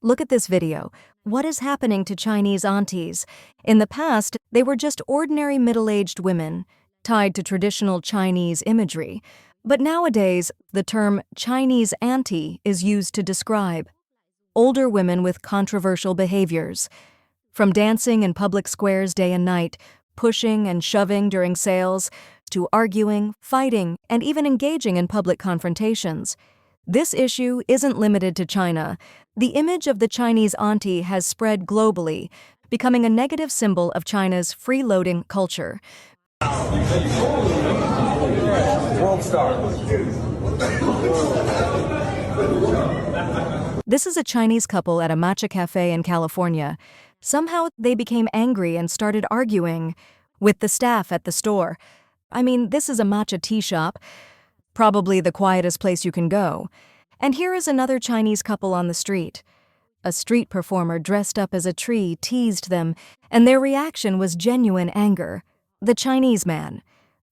Look at this video. What is happening to Chinese aunties? In the past, they were just ordinary middle-aged women, tied to traditional Chinese imagery. But nowadays, the term Chinese auntie is used to describe older women with controversial behaviors. From dancing in public squares day and night, pushing and shoving during sales, to arguing, fighting, and even engaging in public confrontations. This issue isn't limited to China. The image of the Chinese auntie has spread globally, becoming a negative symbol of China's freeloading culture. World star. This is a Chinese couple at a matcha cafe in California. Somehow they became angry and started arguing with the staff at the store. I mean, this is a matcha tea shop, probably the quietest place you can go. And here is another Chinese couple on the street. A street performer dressed up as a tree teased them, and their reaction was genuine anger. The Chinese man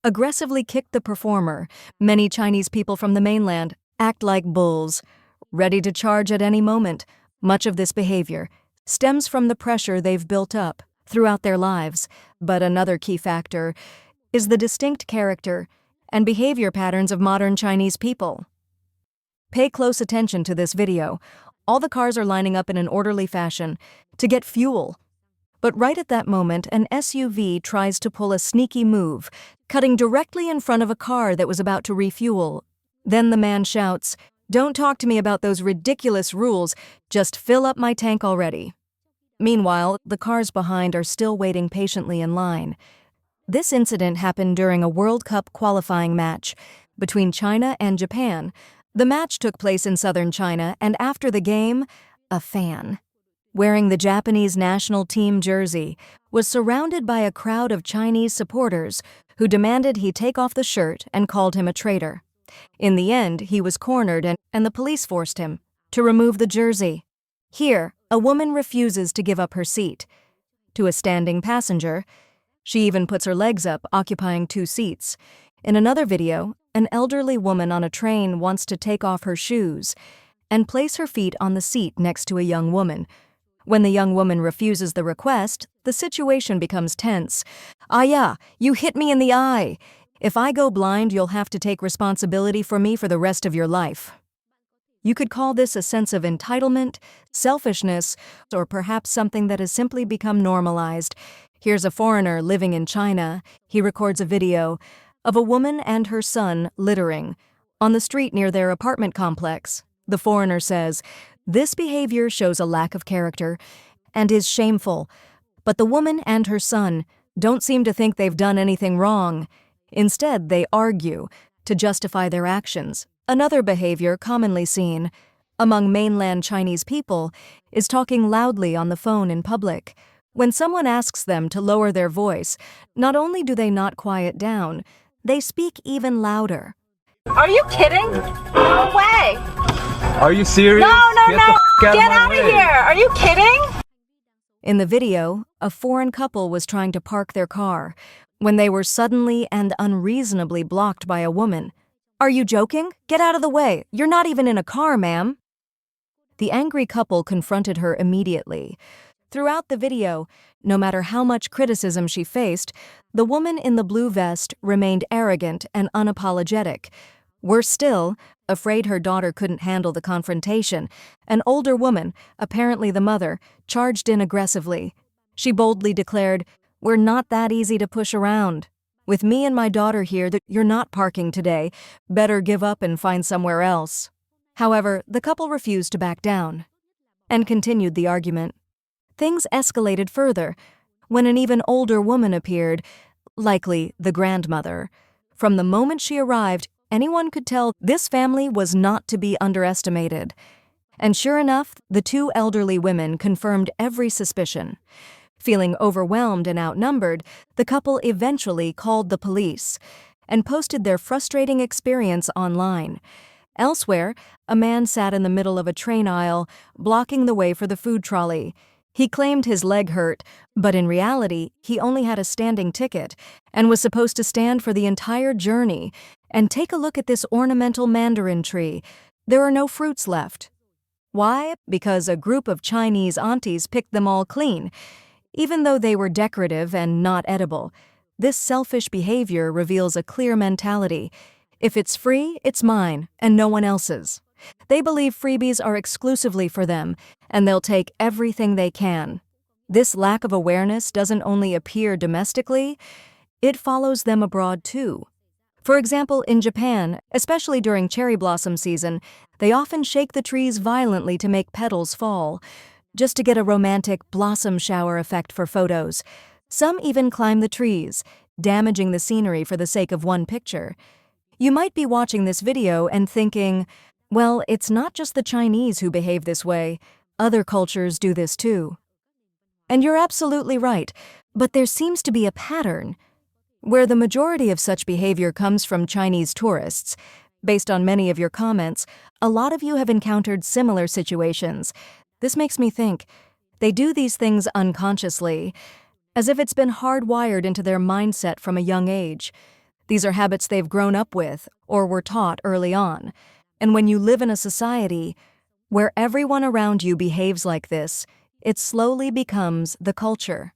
aggressively kicked the performer. Many Chinese people from the mainland act like bulls, ready to charge at any moment. Much of this behavior stems from the pressure they've built up throughout their lives. But another key factor is the distinct character and behavior patterns of modern Chinese people. Pay close attention to this video. All the cars are lining up in an orderly fashion to get fuel. But right at that moment, an SUV tries to pull a sneaky move, cutting directly in front of a car that was about to refuel. Then the man shouts, "Don't talk to me about those ridiculous rules, just fill up my tank already." Meanwhile, the cars behind are still waiting patiently in line. This incident happened during a World Cup qualifying match between China and Japan. The match took place in southern China, and after the game, a fan, wearing the Japanese national team jersey, was surrounded by a crowd of Chinese supporters who demanded he take off the shirt and called him a traitor. In the end, he was cornered and the police forced him to remove the jersey. Here, a woman refuses to give up her seat to a standing passenger. She even puts her legs up, occupying 2 seats. In another video, an elderly woman on a train wants to take off her shoes and place her feet on the seat next to a young woman. When the young woman refuses the request, the situation becomes tense. "Ah yeah, you hit me in the eye. If I go blind, you'll have to take responsibility for me for the rest of your life." You could call this a sense of entitlement, selfishness, or perhaps something that has simply become normalized. Here's a foreigner living in China. He records a video of a woman and her son littering on the street near their apartment complex. The foreigner says, "This behavior shows a lack of character and is shameful." But the woman and her son don't seem to think they've done anything wrong. Instead, they argue to justify their actions. Another behavior commonly seen among mainland Chinese people is talking loudly on the phone in public. When someone asks them to lower their voice, not only do they not quiet down, they speak even louder. Are you kidding? No way! Are you serious? No! Get out of here! Are you kidding? In the video, a foreign couple was trying to park their car when they were suddenly and unreasonably blocked by a woman. "Are you joking? Get out of the way. You're not even in a car, ma'am." The angry couple confronted her immediately. Throughout the video, no matter how much criticism she faced, the woman in the blue vest remained arrogant and unapologetic. Worse still, afraid her daughter couldn't handle the confrontation, an older woman, apparently the mother, charged in aggressively. She boldly declared, "We're not that easy to push around. With me and my daughter here, you're not parking today. Better give up and find somewhere else." However, the couple refused to back down and continued the argument. Things escalated further when an even older woman appeared, likely the grandmother. From the moment she arrived, anyone could tell this family was not to be underestimated. And sure enough, the 2 elderly women confirmed every suspicion. Feeling overwhelmed and outnumbered, the couple eventually called the police and posted their frustrating experience online. Elsewhere, a man sat in the middle of a train aisle, blocking the way for the food trolley. He claimed his leg hurt, but in reality, he only had a standing ticket and was supposed to stand for the entire journey. And take a look at this ornamental mandarin tree. There are no fruits left. Why? Because a group of Chinese aunties picked them all clean, even though they were decorative and not edible. This selfish behavior reveals a clear mentality. If it's free, it's mine, and no one else's. They believe freebies are exclusively for them, and they'll take everything they can. This lack of awareness doesn't only appear domestically, it follows them abroad too. For example, in Japan, especially during cherry blossom season, they often shake the trees violently to make petals fall, just to get a romantic blossom shower effect for photos. Some even climb the trees, damaging the scenery for the sake of one picture. You might be watching this video and thinking, well, it's not just the Chinese who behave this way. Other cultures do this too. And you're absolutely right, but there seems to be a pattern. Where the majority of such behavior comes from Chinese tourists, based on many of your comments, a lot of you have encountered similar situations. This makes me think, they do these things unconsciously, as if it's been hardwired into their mindset from a young age. These are habits they've grown up with or were taught early on. And when you live in a society where everyone around you behaves like this, it slowly becomes the culture.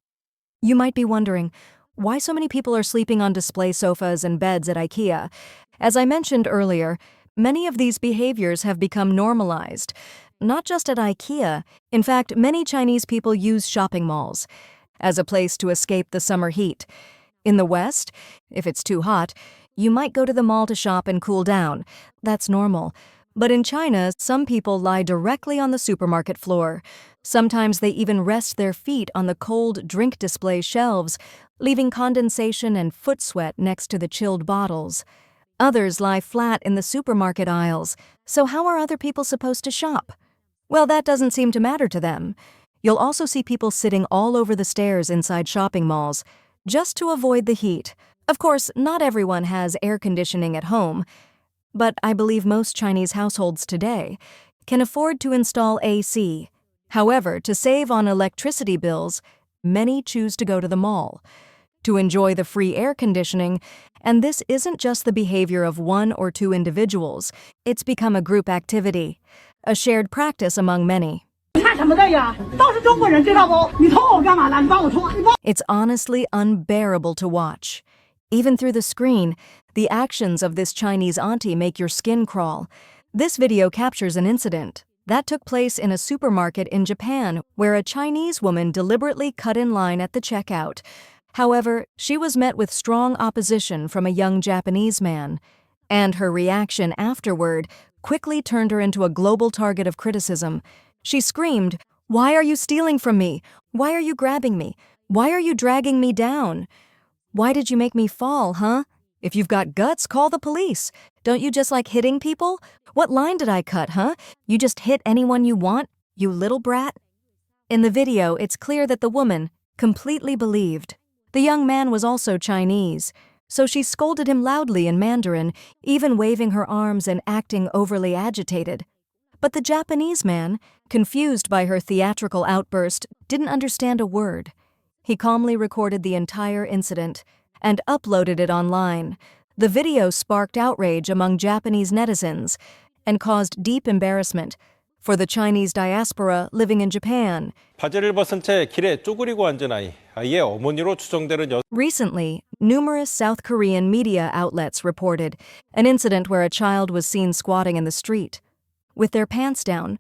You might be wondering, why so many people are sleeping on display sofas and beds at IKEA? As I mentioned earlier, many of these behaviors have become normalized. Not just at IKEA. In fact, many Chinese people use shopping malls as a place to escape the summer heat. In the West, if it's too hot, you might go to the mall to shop and cool down. That's normal. But in China, some people lie directly on the supermarket floor. Sometimes they even rest their feet on the cold drink display shelves, leaving condensation and foot sweat next to the chilled bottles. Others lie flat in the supermarket aisles. So how are other people supposed to shop? Well, that doesn't seem to matter to them. You'll also see people sitting all over the stairs inside shopping malls, just to avoid the heat. Of course, not everyone has air conditioning at home, but I believe most Chinese households today can afford to install AC. However, to save on electricity bills, many choose to go to the mall to enjoy the free air conditioning, and this isn't just the behavior of one or two individuals. It's become a group activity, a shared practice among many. It's honestly unbearable to watch. Even through the screen, the actions of this Chinese auntie make your skin crawl. This video captures an incident that took place in a supermarket in Japan where a Chinese woman deliberately cut in line at the checkout. However, she was met with strong opposition from a young Japanese man, and her reaction afterward quickly turned her into a global target of criticism. She screamed, "Why are you stealing from me? Why are you grabbing me? Why are you dragging me down? Why did you make me fall, huh? If you've got guts, call the police. Don't you just like hitting people? What line did I cut, huh? You just hit anyone you want, you little brat?" In the video, it's clear that the woman completely believed. The young man was also Chinese, so she scolded him loudly in Mandarin, even waving her arms and acting overly agitated. But the Japanese man, confused by her theatrical outburst, didn't understand a word. He calmly recorded the entire incident and uploaded it online. The video sparked outrage among Japanese netizens and caused deep embarrassment for the Chinese diaspora living in Japan. 바지를 벗은 채 길에 쪼그리고 앉은 아이의 어머니로 추정되는 Recently, numerous South Korean media outlets reported an incident where a child was seen squatting in the street with their pants down,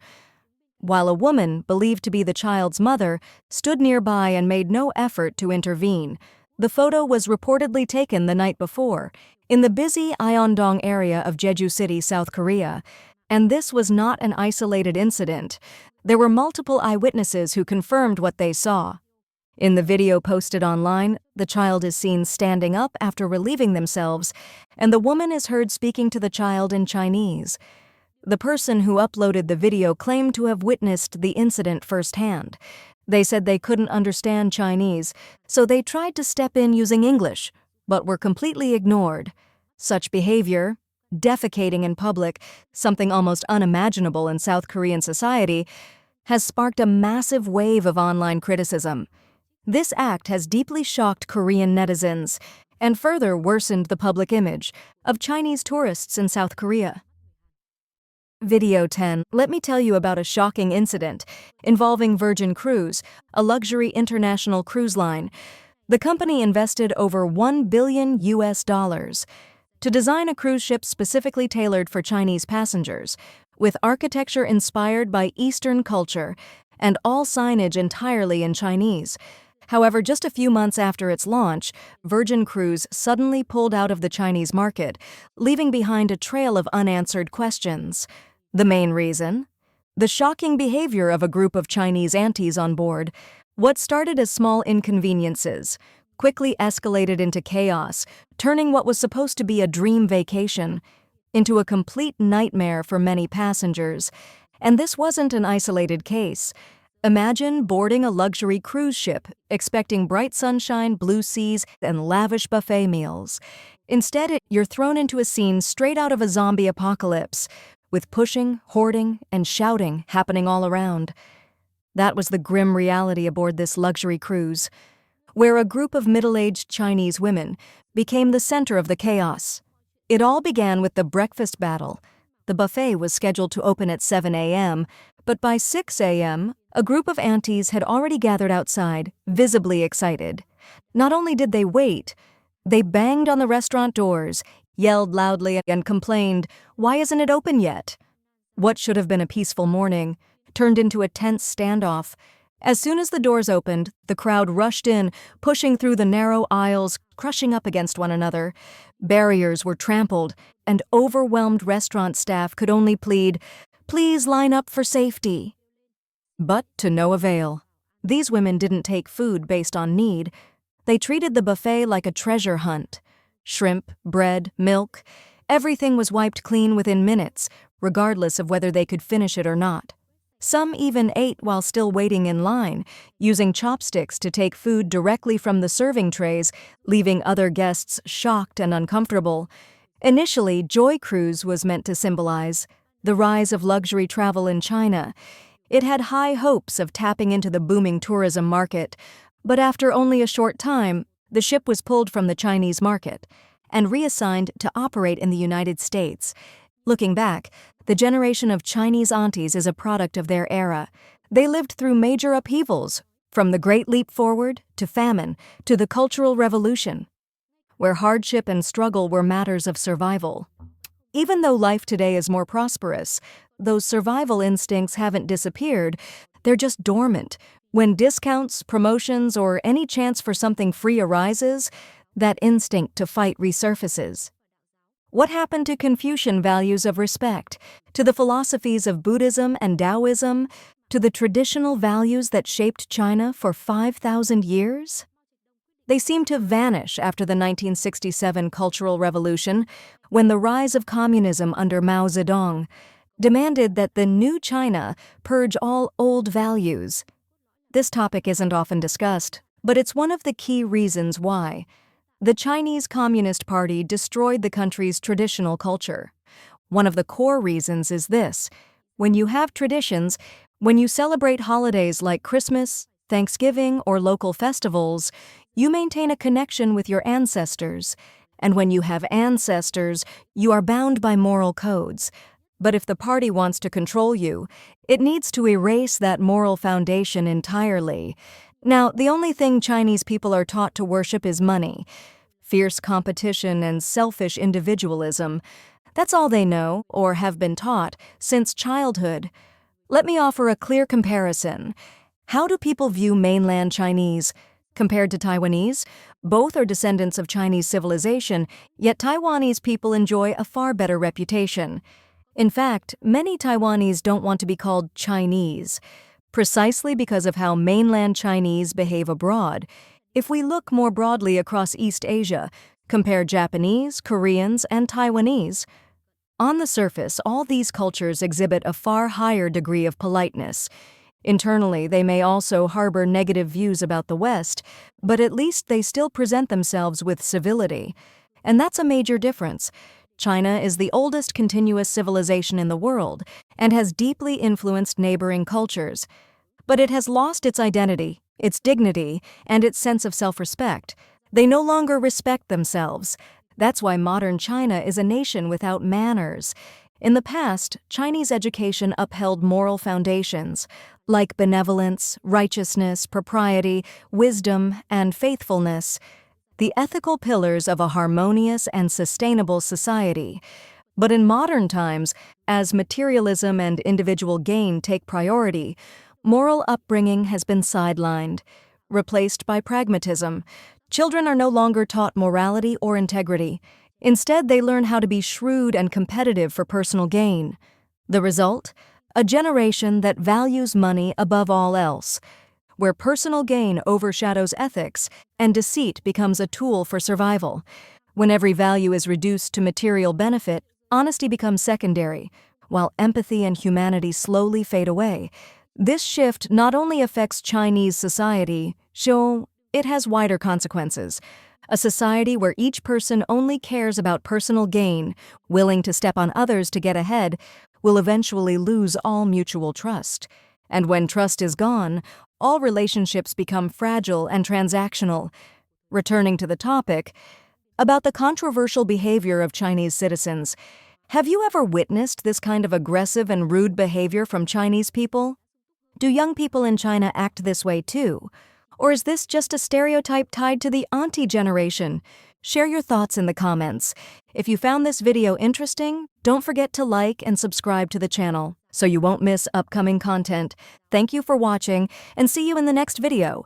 while a woman, believed to be the child's mother, stood nearby and made no effort to intervene. The photo was reportedly taken the night before in the busy Yeongdong area of Jeju City, South Korea. And this was not an isolated incident. There were multiple eyewitnesses who confirmed what they saw. In the video posted online, the child is seen standing up after relieving themselves, and the woman is heard speaking to the child in Chinese. The person who uploaded the video claimed to have witnessed the incident firsthand. They said they couldn't understand Chinese, so they tried to step in using English, but were completely ignored. Such behavior, defecating in public, something almost unimaginable in South Korean society, has sparked a massive wave of online criticism. This act has deeply shocked Korean netizens and further worsened the public image of Chinese tourists in South Korea. Video 10. Let me tell you about a shocking incident involving Virgin Cruise, a luxury international cruise line. The company invested over $1 billion to design a cruise ship specifically tailored for Chinese passengers, with architecture inspired by Eastern culture and all signage entirely in Chinese. However, just a few months after its launch, Virgin Cruise suddenly pulled out of the Chinese market, leaving behind a trail of unanswered questions. The main reason? The shocking behavior of a group of Chinese aunties on board. What started as small inconveniences quickly escalated into chaos, turning what was supposed to be a dream vacation into a complete nightmare for many passengers. And this wasn't an isolated case. Imagine boarding a luxury cruise ship, expecting bright sunshine, blue seas, and lavish buffet meals. Instead, you're thrown into a scene straight out of a zombie apocalypse, with pushing, hoarding, and shouting happening all around. That was the grim reality aboard this luxury cruise, where a group of middle-aged Chinese women became the center of the chaos. It all began with the breakfast battle. The buffet was scheduled to open at 7 a.m., but by 6 a.m., a group of aunties had already gathered outside, visibly excited. Not only did they wait, they banged on the restaurant doors, yelled loudly, and complained, "Why isn't it open yet?" What should have been a peaceful morning turned into a tense standoff. As soon as the doors opened, the crowd rushed in, pushing through the narrow aisles, crushing up against one another. Barriers were trampled, and overwhelmed restaurant staff could only plead, "Please line up for safety." But to no avail. These women didn't take food based on need. They treated the buffet like a treasure hunt. Shrimp, bread, milk, everything was wiped clean within minutes, regardless of whether they could finish it or not. Some even ate while still waiting in line, using chopsticks to take food directly from the serving trays, leaving other guests shocked and uncomfortable. Initially, Joy Cruise was meant to symbolize the rise of luxury travel in China. It had high hopes of tapping into the booming tourism market, but after only a short time, the ship was pulled from the Chinese market and reassigned to operate in the United States. Looking back, the generation of Chinese aunties is a product of their era. They lived through major upheavals, from the Great Leap Forward to famine to the Cultural Revolution, where hardship and struggle were matters of survival. Even though life today is more prosperous, those survival instincts haven't disappeared, they're just dormant. When discounts, promotions, or any chance for something free arises, that instinct to fight resurfaces. What happened to Confucian values of respect, to the philosophies of Buddhism and Taoism, to the traditional values that shaped China for 5,000 years? They seem to vanish after the 1967 Cultural Revolution, when the rise of communism under Mao Zedong demanded that the new China purge all old values. This topic isn't often discussed, but it's one of the key reasons why. The Chinese Communist Party destroyed the country's traditional culture. One of the core reasons is this: when you have traditions, when you celebrate holidays like Christmas, Thanksgiving, or local festivals, you maintain a connection with your ancestors. And when you have ancestors, you are bound by moral codes. But if the party wants to control you, it needs to erase that moral foundation entirely. Now, the only thing Chinese people are taught to worship is money, fierce competition, and selfish individualism. That's all they know, or have been taught, since childhood. Let me offer a clear comparison. How do people view mainland Chinese compared to Taiwanese? Both are descendants of Chinese civilization, yet Taiwanese people enjoy a far better reputation. In fact, many Taiwanese don't want to be called Chinese, precisely because of how mainland Chinese behave abroad. If we look more broadly across East Asia, compare Japanese, Koreans, and Taiwanese. On the surface, all these cultures exhibit a far higher degree of politeness. Internally, they may also harbor negative views about the West, but at least they still present themselves with civility. And that's a major difference. China is the oldest continuous civilization in the world and has deeply influenced neighboring cultures. But it has lost its identity, its dignity, and its sense of self-respect. They no longer respect themselves. That's why modern China is a nation without manners. In the past, Chinese education upheld moral foundations like benevolence, righteousness, propriety, wisdom, and faithfulness, the ethical pillars of a harmonious and sustainable society. But in modern times, as materialism and individual gain take priority, moral upbringing has been sidelined, replaced by pragmatism. Children are no longer taught morality or integrity. Instead, they learn how to be shrewd and competitive for personal gain. The result? A generation that values money above all else, where personal gain overshadows ethics and deceit becomes a tool for survival. When every value is reduced to material benefit, honesty becomes secondary, while empathy and humanity slowly fade away. This shift not only affects Chinese society, it has wider consequences. A society where each person only cares about personal gain, willing to step on others to get ahead, will eventually lose all mutual trust. And when trust is gone, all relationships become fragile and transactional. Returning to the topic, about the controversial behavior of Chinese citizens, have you ever witnessed this kind of aggressive and rude behavior from Chinese people? Do young people in China act this way too? Or is this just a stereotype tied to the auntie generation? Share your thoughts in the comments. If you found this video interesting, don't forget to like and subscribe to the channel so you won't miss upcoming content. Thank you for watching, and see you in the next video.